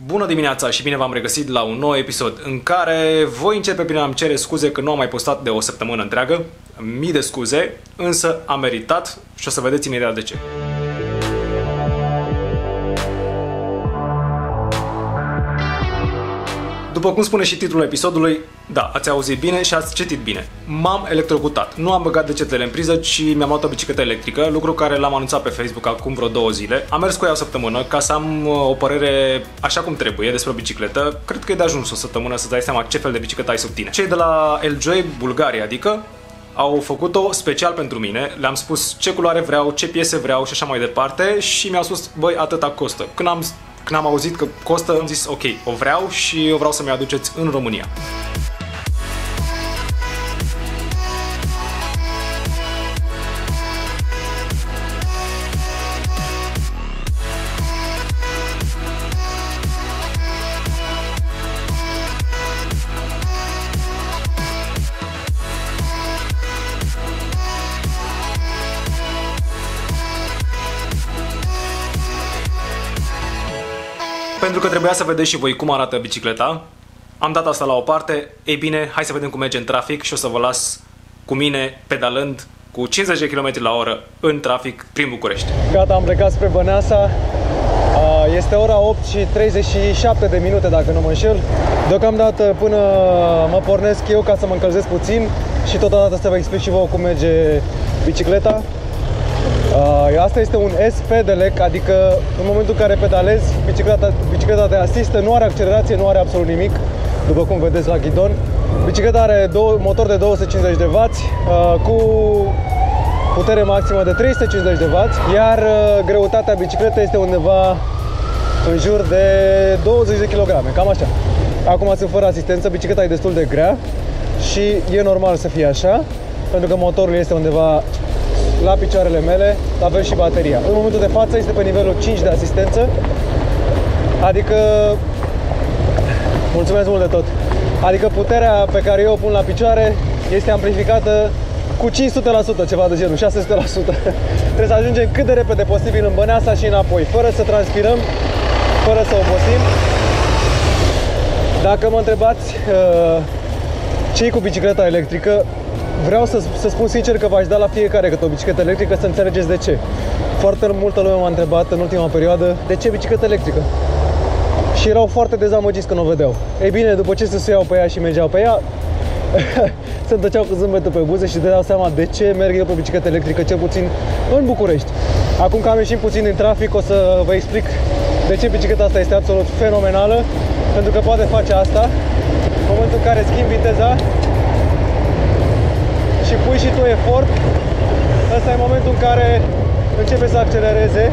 Bună dimineața și bine v-am regăsit la un nou episod în care voi începe prin a-mi cere scuze că nu am mai postat de o săptămână întreagă. Mii de scuze, însă am meritat și o să vedeți imediat de ce. După cum spune și titlul episodului, da, ați auzit bine și ați citit bine. M-am electrocutat. Nu am băgat degetele în priză, ci mi-am luat o bicicletă electrică, lucru care l-am anunțat pe Facebook acum vreo 2 zile. Am mers cu ea o săptămână ca să am o părere așa cum trebuie despre o bicicletă. Cred că e de ajuns o săptămână să-ți dai seama ce fel de bicicletă ai sub tine. Cei de la Eljoy Bulgaria, adică, au făcut-o special pentru mine, le-am spus ce culoare vreau, ce piese vreau și așa mai departe și mi-au spus, băi, atâta costă. Când am auzit că costă, am zis ok, o vreau și eu vreau să mi-o aduceți în România. Pentru că trebuia să vedeți și voi cum arată bicicleta, am dat asta la o parte. Ei bine, hai să vedem cum merge în trafic și o să vă las cu mine pedalând cu 50 de km la oră în trafic prin București. Gata, am plecat spre Băneasa. Este ora 8 și 37 de minute, dacă nu mă înșel. Deocamdată până mă pornesc eu ca să mă încălzesc puțin și totodată să vă explic și vouă cum merge bicicleta. Asta este un S-pedelec, adică în momentul în care pedalezi, bicicleta te asistă, nu are accelerație, nu are absolut nimic, după cum vedeți la ghidon. Bicicleta are motor de 250 de W cu putere maximă de 350 de W, iar greutatea bicicletei este undeva în jur de 20 de kg, cam așa. Acum sunt fără asistență, bicicleta e destul de grea și e normal să fie așa, pentru că motorul este undeva la picioarele mele, la fel și bateria. În momentul de față este pe nivelul 5 de asistență, adică, mulțumesc mult de tot, adică puterea pe care eu o pun la picioare este amplificată cu 500%, ceva de genul, 600%. Trebuie să ajungem cât de repede posibil în Băneasa și înapoi, fără să transpirăm, fără să obosim. Dacă mă întrebați ce-i cu bicicleta electrică, vreau să spun sincer că v-aș da la fiecare câte o bicicletă electrică să înțelegeți de ce. Foarte multă lume m-a întrebat în ultima perioadă de ce bicicletă electrică. Și erau foarte dezamăgiți când o vedeau. Ei bine, după ce se suiau pe ea și mergeau pe ea, se întăceau cu zâmbetul pe buze și dădeau seama de ce merg eu pe bicicletă electrică, cel puțin în București. Acum că am ieșit puțin din trafic, o să vă explic de ce bicicleta asta este absolut fenomenală. Pentru că poate face asta în momentul în care schimbi viteza și pui și tu efort. Ăsta e momentul în care începe să accelereze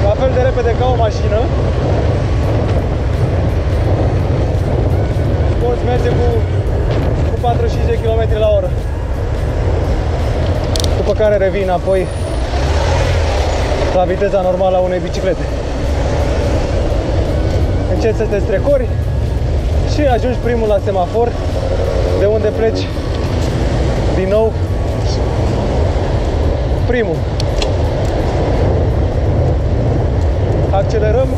la fel de repede ca o mașină. Poți merge cu 45 de km la oră. După care revii înapoi la viteza normală a unei biciclete. Încerci să te strecori și ajungi primul la semafor, de unde pleci din nou primul. Accelerăm.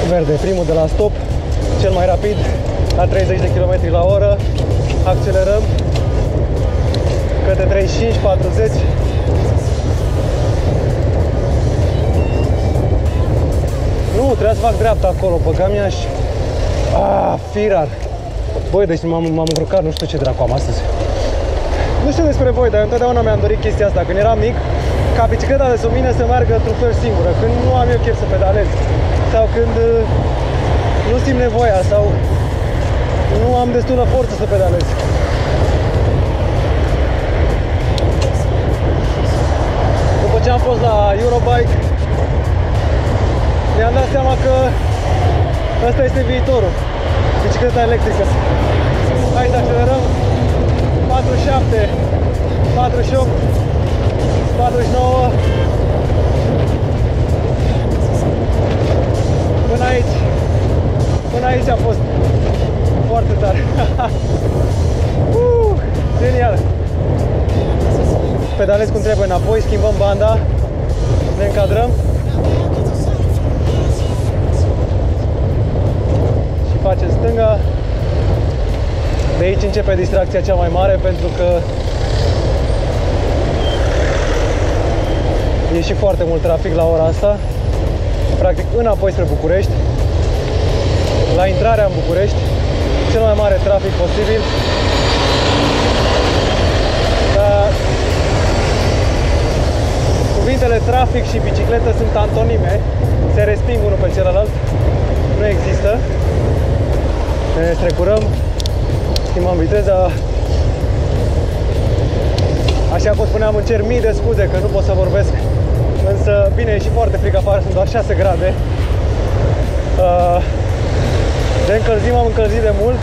Verde, primul de la stop, cel mai rapid, la 30 de km la oră. Accelerăm către 35, 40. Nu, trebuia să fac dreapta acolo, băga mi-a și... firar. Băi, deci m-am încurcat, nu știu ce dracu am astăzi. Nu știu despre voi, dar eu întotdeauna mi-am dorit chestia asta. Când eram mic, ca bicicleta de sub mine să meargă într-un fel singură. Când nu am eu chef să pedalez. Sau când nu simt nevoia sau nu am destulă forță să pedalez. După ce am fost la Eurobike, mi-am dat seama că ăsta este viitorul. Bicicleta electrică. Hai să accelerăm. 47, 48, 49. Până aici. Până aici a fost foarte tare. Genial. Pedalez cum trebuie înapoi, schimbăm banda, ne încadrăm și facem stânga. De aici începe distracția cea mai mare, pentru că e și foarte mult trafic la ora asta. Practic înapoi spre București, la intrarea în București, cel mai mare trafic posibil. Dar cuvintele trafic și bicicletă sunt antonime, se resping unul pe celălalt, nu există. Ne strecurăm, schimbăm viteza. Așa cum spuneam, îmi cer mii de scuze că nu pot să vorbesc, însă bine, e și foarte frig afară, sunt doar 6 grade. De încălzim am încălzit de mult,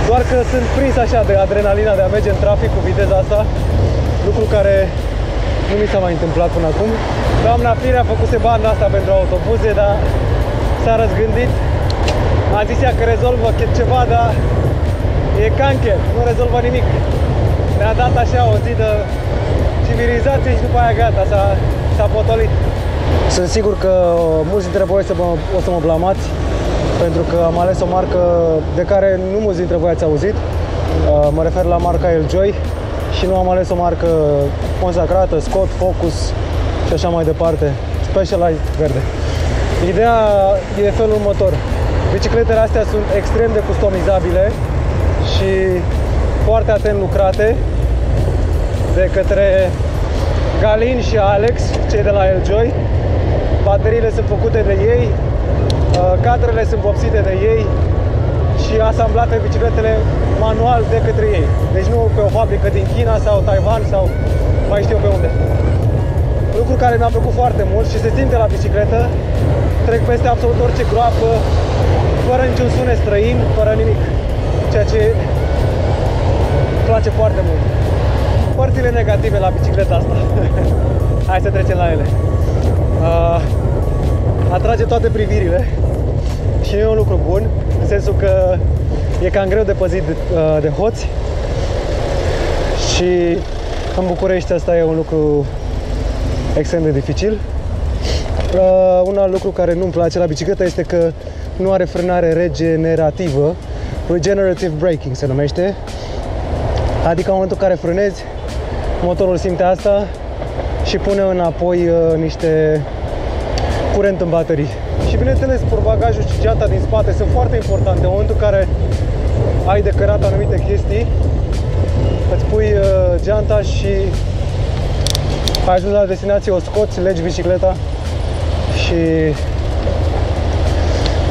doar că sunt prins așa de adrenalina de a merge în trafic cu viteza asta, lucru care nu mi s-a mai întâmplat până acum. Doamna Firea a făcut banda asta pentru autobuze, dar s-a răzgândit. A zis ea că rezolvă ceva, dar e cancher, nu rezolvă nimic. Ne-a dat așa o zi de civilizație și după aia gata, s-a potolit. Sunt sigur că mulți dintre voi o să mă blamați, pentru că am ales o marcă de care nu mulți dintre voi ați auzit. Mă refer la marca L-Joy și nu am ales o marcă consacrată, Scott, Focus și așa mai departe. Specialized verde. Ideea e felul următor. Bicicletele astea sunt extrem de customizabile și foarte atent lucrate de către Galin și Alex, cei de la L-Joy. Bateriile sunt făcute de ei, cadrele sunt vopsite de ei și asamblate bicicletele manual de către ei. Deci nu pe o fabrică din China sau Taiwan sau mai știu pe unde. Lucru care mi-a plăcut foarte mult și se simte la bicicletă. Trec peste absolut orice groapă, fără niciun sunet străin, fără nimic. Ceea ce îmi place foarte mult. Părțile negative la bicicleta asta. Hai să trecem la ele. Atrage toate privirile și e un lucru bun, în sensul că e cam greu de păzit de hoți și în București asta e un lucru extrem de dificil. Un alt lucru care nu-mi place la bicicletă este că nu are frânare regenerativă, regenerative braking se numește, adică în momentul în care frânezi, motorul simte asta și pune înapoi niște curent în baterii. Și bineînțeles, portbagajul și geanta din spate sunt foarte importante. În momentul în care ai de cărat anumite chestii, îți pui geanta și ai ajuns la destinație, o scoți, legi bicicleta și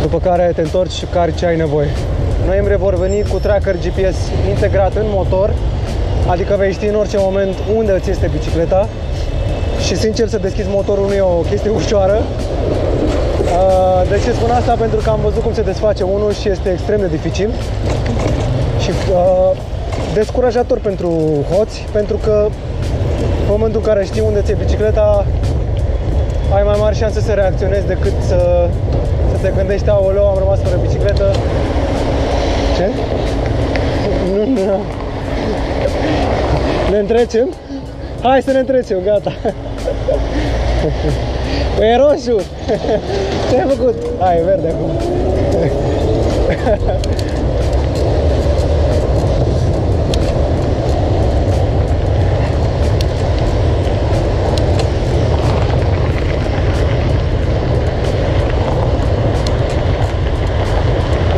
după care te întorci și cari ce ai nevoie. Noiembrie vor veni cu tracker GPS integrat în motor, adică vei ști în orice moment unde îți este bicicleta. Și sincer, să deschizi motorul nu e o chestie ușoară. De ce spun asta? Pentru că am văzut cum se desface unul și este extrem de dificil și descurajator pentru hoți, pentru că în momentul în care știi unde ți-e bicicleta, ai mai mari șanse să reacționezi decât să te gândești, aoleu, am rămas fără bicicletă. Ce? Nu. Ne întrecem? Hai să ne întrecem, gata. Păi e roșu. Ce ai făcut? Hai, e verde acum.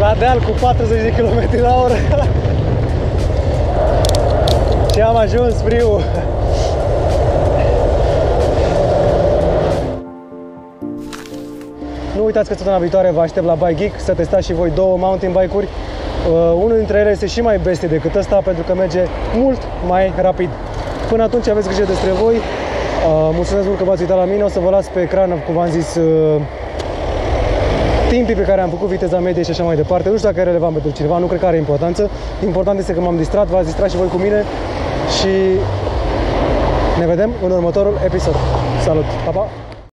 La deal cu 40 de km la oră. Și am ajuns friu. Nu uitați că săptămâna viitoare vă aștept la Bike Geek să testați și voi două mountain bike-uri. Unul dintre ele este și mai bestie decât ăsta, pentru că merge mult mai rapid. Până atunci aveți grijă despre voi. Mulțumesc mult că v-ați uitat la mine. O să vă las pe ecran, cum v-am zis, timpii pe care am făcut, viteza medie și așa mai departe. Nu știu dacă e relevant pentru cineva, nu cred că are importanță. Important este că m-am distrat, v-ați distrat și voi cu mine și ne vedem în următorul episod. Salut! Pa, pa!